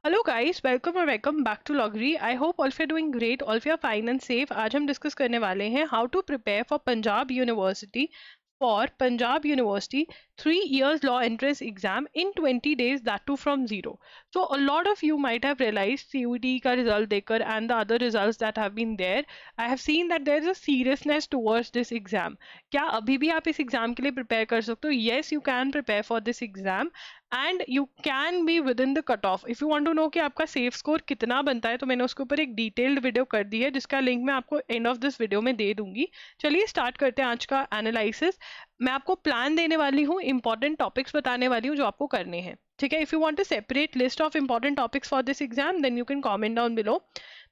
Hello guys, welcome और welcome back to लॉगरी। I hope all of you doing great, all of you are fine and safe. आज हम discuss करने वाले हैं how to prepare for Punjab university three years law entrance exam in 20 days, that too from zero. So a lot of you might have realized CUET का result देखकर and the other results that have been there, I have seen that there is a seriousness towards this exam. क्या अभी भी आप इस exam के लिए prepare कर सकते हो? Yes, you can prepare for this exam and you can be within the cut off. If you want to know कि आपका सेफ स्कोर कितना बनता है, तो मैंने उसके ऊपर एक डिटेल्ड वीडियो कर दी है, जिसका लिंक मैं आपको एंड ऑफ दिस वीडियो में दे दूंगी। चलिए स्टार्ट करते हैं आज का एनालिसिस। मैं आपको प्लान देने वाली हूँ, इंपॉर्टेंट टॉपिक्स बताने वाली हूँ जो आपको करने हैं, ठीक है। If you want to separate list of important topics for this exam, then you can comment down below.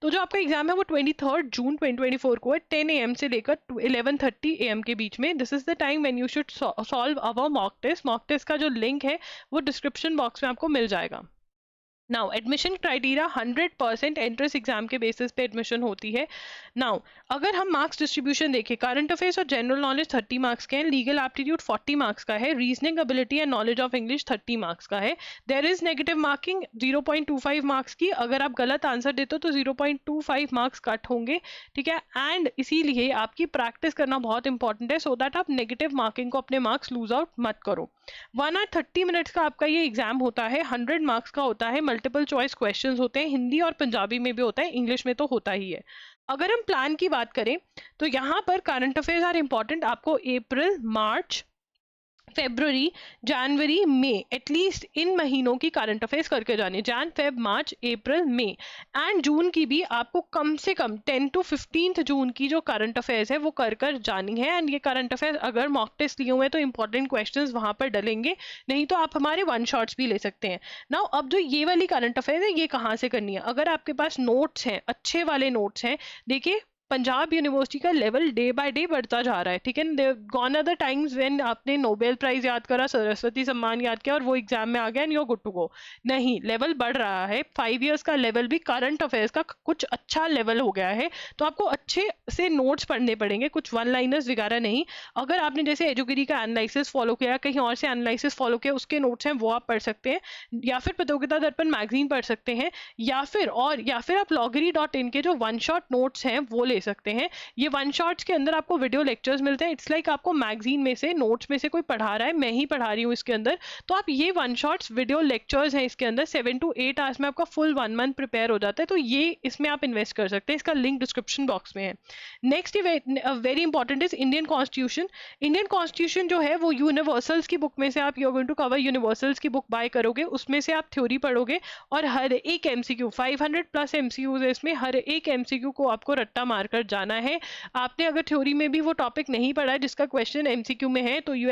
तो जो आपका एग्जाम है वो 23 जून 2024 को है, 10 AM से लेकर 11:30 AM के बीच में। This is the time when you should solve our mock test. Mock test का जो लिंक है वो डिस्क्रिप्शन बॉक्स में आपको मिल जाएगा। Now admission criteria 100% entrance exam के बेसिस पे एडमिशन होती है। नाउ अगर हम मार्क्स डिस्ट्रीब्यूशन देखें, करंट अफेयर्स और जनरल नॉलेज 30 मार्क्स के हैं, लीगल एप्टीट्यूड 40 मार्क्स का है, reasoning ability and knowledge of English 30 marks का है। There is negative marking 0.25 marks की। अगर आप गलत आंसर देते हो तो 0.25 मार्क्स कट होंगे, ठीक है। एंड इसीलिए आपकी प्रैक्टिस करना बहुत इंपॉर्टेंट है, सो दैट आप नेगेटिव मार्किंग को अपने मार्क्स लूज आउट मत करो। 1 hour 30 मिनट्स का आपका ये एग्जाम होता है, 100 मार्क्स का होता है, मल्टीपल चॉइस क्वेश्चंस होते हैं, हिंदी और पंजाबी में भी होता है, इंग्लिश में तो होता ही है। अगर हम प्लान की बात करें तो यहाँ पर करंट अफेयर्स आर इंपॉर्टेंट। आपको अप्रैल, मार्च, February, January, May, at least in महीनों की करंट अफेयर्स करके जाने, Jan, Feb, March, April, May and June की भी आपको कम से कम 10 to 15 जून की जो करंट अफेयर्स है वो कर जानी है। एंड ये करंट अफेयर्स अगर मॉक टेस्ट लिए हुए हैं तो इंपॉर्टेंट क्वेश्चंस वहां पर डलेंगे, नहीं तो आप हमारे वन शॉट्स भी ले सकते हैं। नाउ अब जो ये वाली करंट अफेयर्स है ये कहाँ से करनी है? अगर आपके पास नोट्स हैं, अच्छे वाले नोट्स हैं, देखिए पंजाब यूनिवर्सिटी का लेवल डे बाय डे बढ़ता जा रहा है, ठीक है। Gone are the times when आपने नोबेल प्राइज याद करा, सरस्वती सम्मान याद किया और वो एग्जाम में आ गया and you are good to go. नहीं, लेवल बढ़ रहा है। 5 years का लेवल भी करंट अफेयर्स का कुछ अच्छा लेवल हो गया है, तो आपको अच्छे से नोट्स पढ़ने पड़ेंगे, कुछ वन लाइनर्स वगैरह नहीं। अगर आपने जैसे एजुकेरी का एनालिसिस फॉलो किया, कहीं और से एनालिसिस फॉलो किया, उसके नोट्स हैं वो आप पढ़ सकते हैं, या फिर प्रतियोगिता दर्पण मैगजीन पढ़ सकते हैं, या फिर आप loggery.in के जो वन शॉट नोट्स हैं वो ले सकते हैं। ये वन शॉट्स के अंदर आपको वीडियो लेक्चर्स मिलते हैं। इट्स लाइक आपको मैगजीन में से, नोट्स में से कोई पढ़ा रहा है, मैं ही पढ़ा रही हूँ इसके अंदर, तो आप ये वन शॉट्स वीडियो लेक्चर्स हैं इसके अंदर, 7 to 8 आवर्स में आपका फुल 1 month प्रिपेयर हो जाता है। तो ये इसमें आप इन्वेस्ट कर सकते हैं, इसका लिंक डिस्क्रिप्शन बॉक्स में है। Next very important is Indian constitution. Indian constitution जो है वो यूनिवर्सल्स की बुक में से आप, you are going to cover Universal's की बुक बाय करोगे, उसमें से आप थ्योरी पढ़ोगे और हर एक एमसीक्यू, 500+ एमसीक्यूज है इसमें, हर एक एमसीक्यू को आपको रट्टा मारकर जाना है। आपने अगर थ्योरी में भी वो टॉपिक नहीं पढ़ा है जिसका क्वेश्चन एमसीक्यू में है, तो you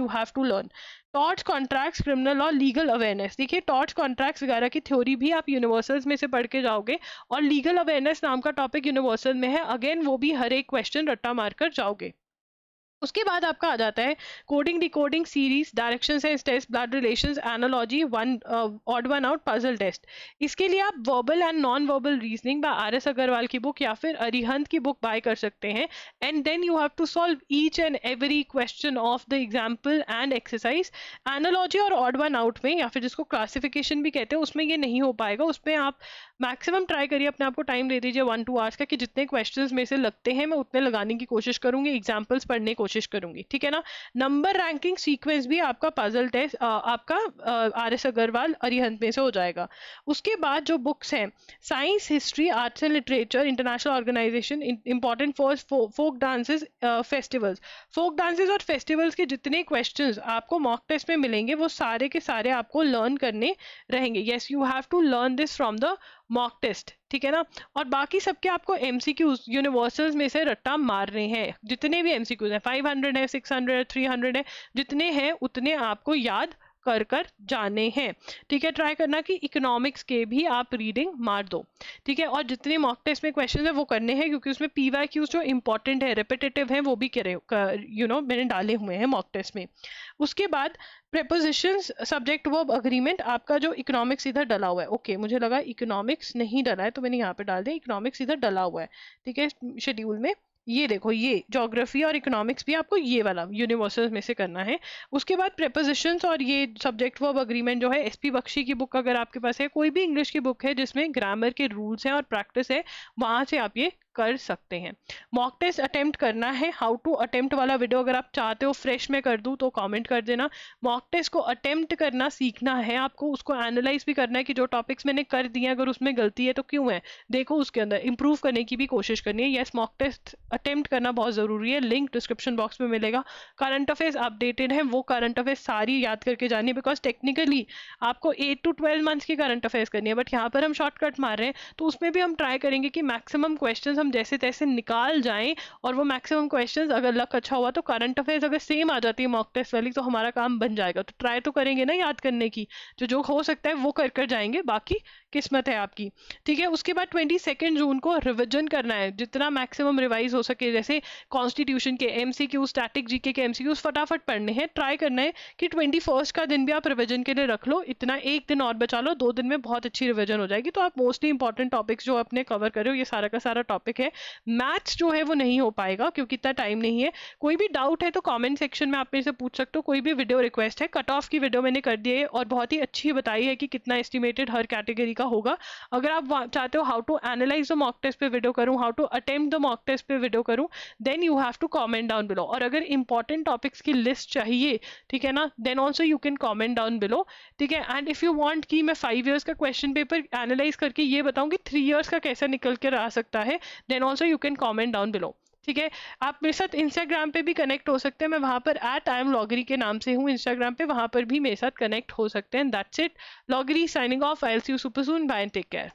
have to learn torts, contracts, criminal law, legal awareness. देखिए टॉर्ट्स, कॉन्ट्रैक्ट्स वगैरह की थ्योरी भी आप यूनिवर्सल्स में से पढ़ के जाओगे, और लीगल अवेयरनेस नाम का टॉपिक यूनिवर्सल में है, अगेन वो भी हर एक क्वेश्चन रट्टा मारकर जाओगे। उसके बाद आपका आ जाता है coding, decoding, series, direction sense test, blood relations, analogy, odd one out, puzzle test. इसके लिए आप verbal and non verbal reasoning by RS Agarwal की बुक या फिर अरिहंत की बुक बाय कर सकते हैं। And then you have to solve each and every question of the example and exercise. Analogy और ऑड वन आउट में, या फिर जिसको क्लासिफिकेशन भी कहते हैं, उसमें ये नहीं हो पाएगा। उसमें आप मैक्सिमम ट्राई करिए, अपने आप को टाइम दे दीजिए 1-2 आवर्स का, कि जितने क्वेश्चंस में से लगते हैं मैं उतने लगाने की कोशिश करूंगी, एग्जाम्पल्स पढ़ने की कोशिश करूंगी, ठीक है ना। नंबर रैंकिंग सीक्वेंस भी आपका पजल टेस्ट आपका RS अग्रवाल अरिहंत में से हो जाएगा। उसके बाद जो बुक्स हैं, science, history, arts and literature, international organisation, important for folk dances, festivals. Folk dances और फेस्टिवल्स के जितने क्वेश्चंस आपको मॉक टेस्ट में मिलेंगे वो सारे के सारे आपको लर्न करने रहेंगे। Yes, you have to learn this from the mock test, ठीक है ना। और बाकी सबके आपको एमसीक्यूज यूनिवर्सल्स में से रट्टा मारने हैं, जितने भी एमसीक्यूज हैं, 500 है, 600 है, 300 है, जितने हैं उतने आपको याद कर जाने हैं, ठीक है। ट्राई करना कि इकोनॉमिक्स के भी आप रीडिंग मार दो, ठीक है। और जितने मॉक टेस्ट में क्वेश्चन है वो करने हैं, क्योंकि उसमें PYQs जो इंपॉर्टेंट है, रिपीटेटिव है, वो भी मैंने डाले हुए हैं मॉक टेस्ट में। उसके बाद प्रेपोजिशंस, सब्जेक्ट वर्ब अग्रीमेंट, आपका जो इकोनॉमिक्स इधर डला हुआ है, ओके मुझे लगा इकोनॉमिक्स नहीं डला है तो मैंने यहाँ पे डाल दिया, इकोनॉमिक्स इधर डला हुआ है, ठीक है, शेड्यूल में। ये देखो, ये ज्योग्राफी और इकोनॉमिक्स भी आपको ये वाला यूनिवर्सल में से करना है। उसके बाद प्रेपोजिशंस और ये सब्जेक्ट वर्ब अग्रीमेंट जो है, एसपी बख्शी की बुक अगर आपके पास है, कोई भी इंग्लिश की बुक है जिसमें ग्रामर के रूल्स हैं और प्रैक्टिस है, वहां से आप ये कर सकते हैं। मॉक टेस्ट अटेम्प्ट करना है, हाउ टू अटेम्प्ट वाला वीडियो अगर आप चाहते हो फ्रेश में कर दूं तो कमेंट कर देना। मॉक टेस्ट को अटेम्प्ट करना सीखना है आपको, उसको एनालाइज भी करना है कि जो टॉपिक्स मैंने कर दिए अगर उसमें गलती है तो क्यों है, देखो उसके अंदर इंप्रूव करने की भी कोशिश करनी है। यस, मॉक टेस्ट अटेम्प्ट करना बहुत जरूरी है, लिंक डिस्क्रिप्शन बॉक्स में मिलेगा। करंट अफेयर्स अपडेटेड है, वो करंट अफेयर्स सारी याद करके जानी है, बिकॉज टेक्निकली आपको 8 to 12 मंथ्स की करंट अफेयर्स करनी है, बट यहाँ पर हम शॉर्टकट मार रहे हैं, तो उसमें भी हम ट्राई करेंगे कि मैक्सिमम क्वेश्चंस हम जैसे तैसे निकाल जाएं, और वो मैक्सिमम क्वेश्चंस अगर लक अच्छा हुआ तो करंट अफेयर्स अगर सेम आ जाती है मॉक टेस्ट वाली तो हमारा काम बन जाएगा। तो ट्राई तो करेंगे ना याद करने की, जो हो सकता है वो कर जाएंगे, बाकी किस्मत है आपकी। ठीक है, उसके बाद 22 जून को रिविजन करना है, जितना मैक्सिमम रिवाइज हो सके। जैसे कॉन्स्टिट्यूशन के एमसीक्यू, स्टैटिक जीके के एमसीक्यूज फटाफट पढ़ने हैं। ट्राई करना है कि 21 का दिन भी आप रिविजन के लिए रख लो, इतना एक दिन और बचा लो, 2 दिन में बहुत अच्छी रिविजन हो जाएगी। तो आप मोस्टली इंपॉर्टेंट टॉपिक्स जो अपने कवर कर रहे हो, ये सारा का सारा टॉपिक है। मैथ्स जो है वो नहीं हो पाएगा क्योंकि इतना टाइम नहीं है। कोई भी डाउट है तो कमेंट सेक्शन में आप मेरे से पूछ सकते हो, कोई भी वीडियो रिक्वेस्ट है। कट ऑफ की वीडियो मैंने कर दी है और बहुत ही अच्छी बताई है कि कितना एस्टिमेटेड हर कैटेगरी का होगा। अगर आप चाहते हो how to analyse the mock test पे वीडियो करूं, how to attempt the mock test पे वीडियो करूं, then you have to comment down below. और अगर इंपॉर्टेंट टॉपिक्स की लिस्ट चाहिए, ठीक है ना, then also you can comment down below. ठीक है, एंड इफ यू वांट कि मैं 5 ईयर्स का क्वेश्चन पेपर एनालाइज करके ये बताऊं कि 3 ईयर्स का कैसे निकल कर आ सकता है, then also you can comment down below. ठीक है, आप मेरे साथ इंस्टाग्राम पे भी कनेक्ट हो सकते हैं, मैं वहां पर @IamLoggery के नाम से हूँ इंस्टाग्राम पे, वहां पर भी मेरे साथ कनेक्ट हो सकते हैं। दैट्स इट, लॉगरी signing off, I will see you super soon, bye and take care.